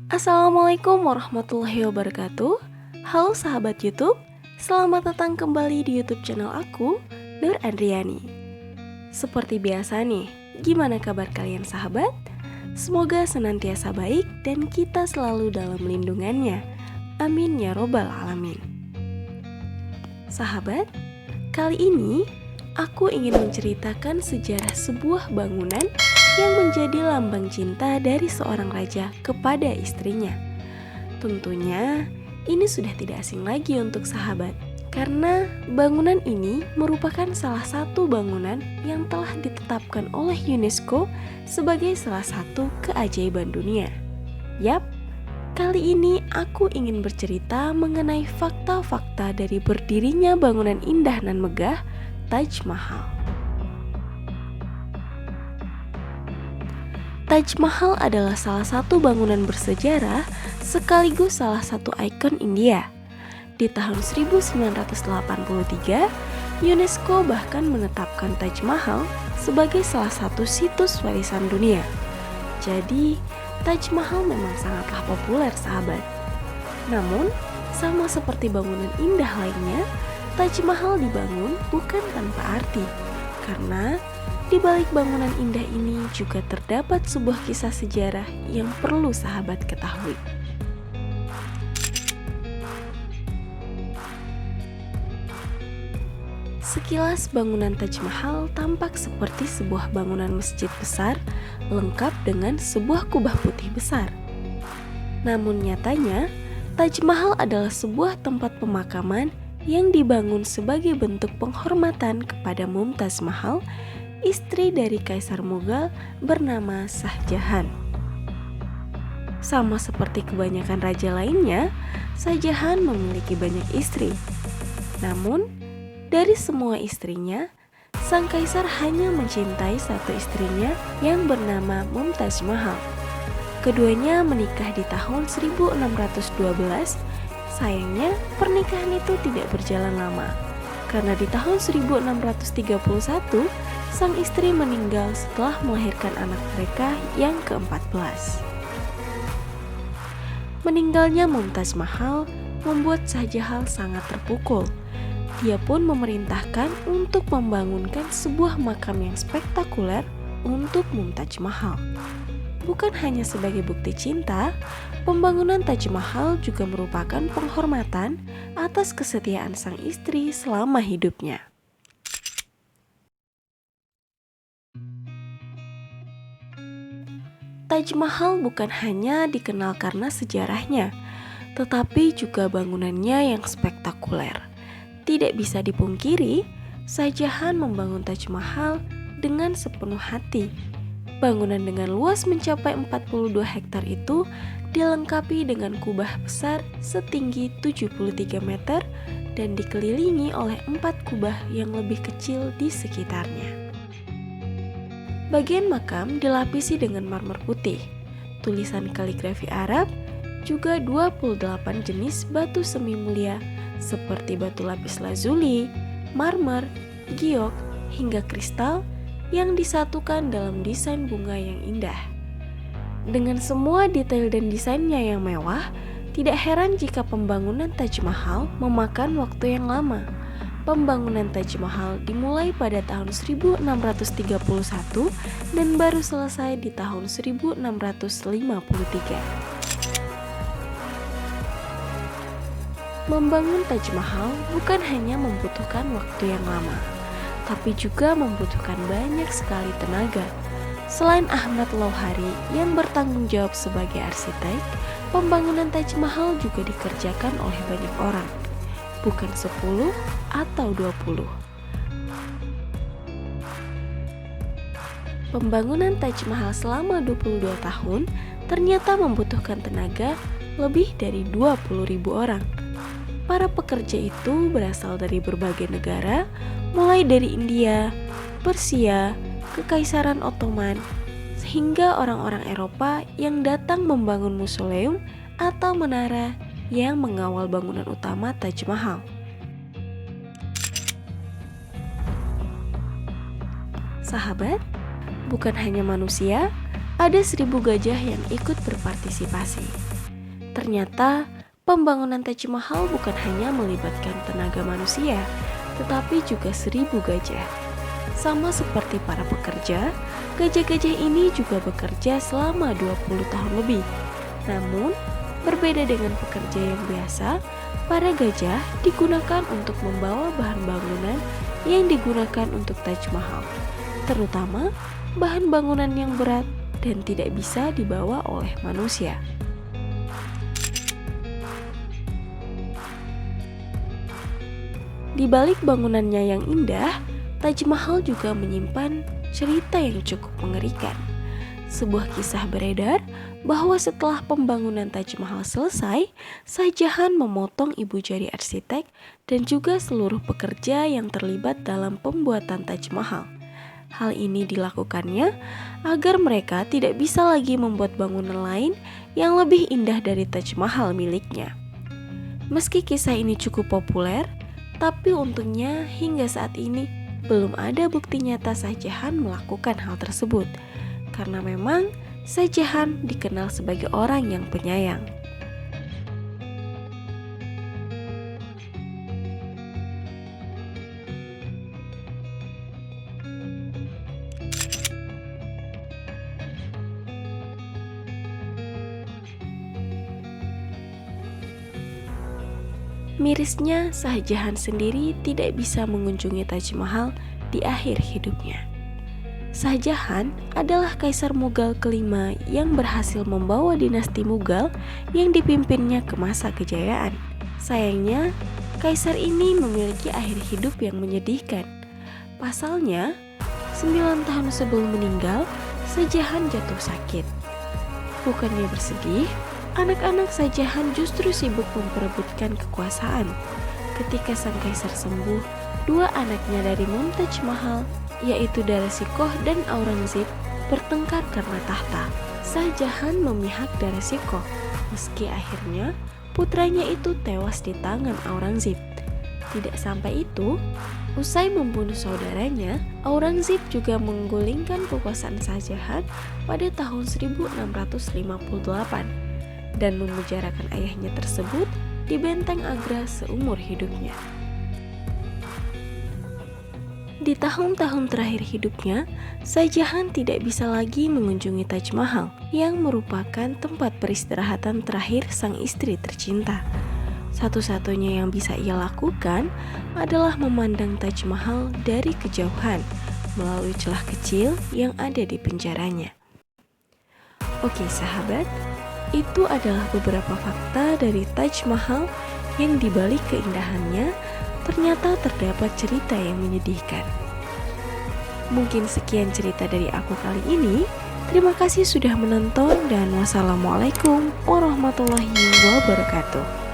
Assalamualaikum warahmatullahi wabarakatuh. Halo sahabat YouTube, selamat datang kembali di YouTube channel aku, Nur Andriani. Seperti biasa nih, gimana kabar kalian sahabat? Semoga senantiasa baik dan kita selalu dalam lindungannya. Amin ya robbal alamin. Sahabat, kali ini aku ingin menceritakan sejarah sebuah bangunan yang menjadi lambang cinta dari seorang raja kepada istrinya. Tentunya ini sudah tidak asing lagi untuk sahabat, karena bangunan ini merupakan salah satu bangunan yang telah ditetapkan oleh UNESCO sebagai salah satu keajaiban dunia. Yap, kali ini aku ingin bercerita mengenai fakta-fakta dari berdirinya bangunan indah dan megah Taj Mahal. Taj Mahal adalah salah satu bangunan bersejarah sekaligus salah satu ikon India. Di tahun 1983, UNESCO bahkan menetapkan Taj Mahal sebagai salah satu situs warisan dunia. Jadi, Taj Mahal memang sangatlah populer, sahabat. Namun, sama seperti bangunan indah lainnya, Taj Mahal dibangun bukan tanpa arti, karena di balik bangunan indah ini juga terdapat sebuah kisah sejarah yang perlu sahabat ketahui. Sekilas bangunan Taj Mahal tampak seperti sebuah bangunan masjid besar lengkap dengan sebuah kubah putih besar. Namun nyatanya, Taj Mahal adalah sebuah tempat pemakaman yang dibangun sebagai bentuk penghormatan kepada Mumtaz Mahal, istri dari Kaisar Mughal bernama Shah Jahan. Sama seperti kebanyakan raja lainnya, Shah Jahan memiliki banyak istri. Namun, dari semua istrinya, sang kaisar hanya mencintai satu istrinya yang bernama Mumtaz Mahal. Keduanya menikah di tahun 1612. Sayangnya, pernikahan itu tidak berjalan lama, karena di tahun 1631, sang istri meninggal setelah melahirkan anak mereka yang ke-14. Meninggalnya Mumtaz Mahal membuat Shah Jahan sangat terpukul. Dia pun memerintahkan untuk membangunkan sebuah makam yang spektakuler untuk Mumtaz Mahal. Bukan hanya sebagai bukti cinta, pembangunan Taj Mahal juga merupakan penghormatan atas kesetiaan sang istri selama hidupnya. Taj Mahal bukan hanya dikenal karena sejarahnya, tetapi juga bangunannya yang spektakuler. Tidak bisa dipungkiri, Shah Jahan membangun Taj Mahal dengan sepenuh hati. Bangunan dengan luas mencapai 42 hektar itu dilengkapi dengan kubah besar setinggi 73 meter dan dikelilingi oleh 4 kubah yang lebih kecil di sekitarnya. Bagian makam dilapisi dengan marmer putih, tulisan kaligrafi Arab, juga 28 jenis batu semi mulia seperti batu lapis lazuli, marmer, giok, hingga kristal yang disatukan dalam desain bunga yang indah. Dengan semua detail dan desainnya yang mewah, tidak heran jika pembangunan Taj Mahal memakan waktu yang lama. Pembangunan Taj Mahal dimulai pada tahun 1631 dan baru selesai di tahun 1653. Membangun Taj Mahal bukan hanya membutuhkan waktu yang lama, tapi juga membutuhkan banyak sekali tenaga. Selain Ahmad Louhari yang bertanggung jawab sebagai arsitek, pembangunan Taj Mahal juga dikerjakan oleh banyak orang, bukan 10 atau 20. Pembangunan Taj Mahal selama 22 tahun ternyata membutuhkan tenaga lebih dari 20.000 orang. Para pekerja itu berasal dari berbagai negara, mulai dari India, Persia, Kekaisaran Ottoman, sehingga orang-orang Eropa yang datang membangun mausoleum atau menara yang mengawal bangunan utama Taj Mahal. Sahabat, bukan hanya manusia, ada 1000 gajah yang ikut berpartisipasi. Ternyata pembangunan Taj Mahal bukan hanya melibatkan tenaga manusia, tetapi juga 1.000 gajah. Sama seperti para pekerja, gajah-gajah ini juga bekerja selama 20 tahun lebih. Namun, berbeda dengan pekerja yang biasa, para gajah digunakan untuk membawa bahan bangunan yang digunakan untuk Taj Mahal, terutama bahan bangunan yang berat dan tidak bisa dibawa oleh manusia. Di balik bangunannya yang indah, Taj Mahal juga menyimpan cerita yang cukup mengerikan. Sebuah kisah beredar bahwa setelah pembangunan Taj Mahal selesai, Shah Jahan memotong ibu jari arsitek dan juga seluruh pekerja yang terlibat dalam pembuatan Taj Mahal. Hal ini dilakukannya agar mereka tidak bisa lagi membuat bangunan lain yang lebih indah dari Taj Mahal miliknya. Meski kisah ini cukup populer, tapi untungnya hingga saat ini belum ada bukti nyata Shah Jahan melakukan hal tersebut. Karena memang Shah Jahan dikenal sebagai orang yang penyayang. Mirisnya, Shah Jahan sendiri tidak bisa mengunjungi Taj Mahal di akhir hidupnya. Shah Jahan adalah kaisar Mughal kelima yang berhasil membawa dinasti Mughal yang dipimpinnya ke masa kejayaan. Sayangnya, kaisar ini memiliki akhir hidup yang menyedihkan. Pasalnya, 9 tahun sebelum meninggal, Shah Jahan jatuh sakit. Bukannya bersedih, anak-anak Shah Jahan justru sibuk memperebutkan kekuasaan. Ketika sang kaisar sembuh, 2 anaknya dari Mumtaz Mahal, yaitu Dara Shikoh dan Aurangzeb, bertengkar karena tahta. Shah Jahan memihak Dara Shikoh, meski akhirnya putranya itu tewas di tangan Aurangzeb. Tidak sampai itu, usai membunuh saudaranya, Aurangzeb juga menggulingkan kekuasaan Shah Jahan pada tahun 1658 dan memenjarakan ayahnya tersebut di benteng Agra seumur hidupnya. Di tahun-tahun terakhir hidupnya, Shah Jahan tidak bisa lagi mengunjungi Taj Mahal yang merupakan tempat peristirahatan terakhir sang istri tercinta. Satu-satunya yang bisa ia lakukan adalah memandang Taj Mahal dari kejauhan melalui celah kecil yang ada di penjaranya. Oke sahabat, itu adalah beberapa fakta dari Taj Mahal yang dibalik keindahannya ternyata terdapat cerita yang menyedihkan. Mungkin sekian cerita dari aku kali ini. Terima kasih sudah menonton dan wassalamualaikum warahmatullahi wabarakatuh.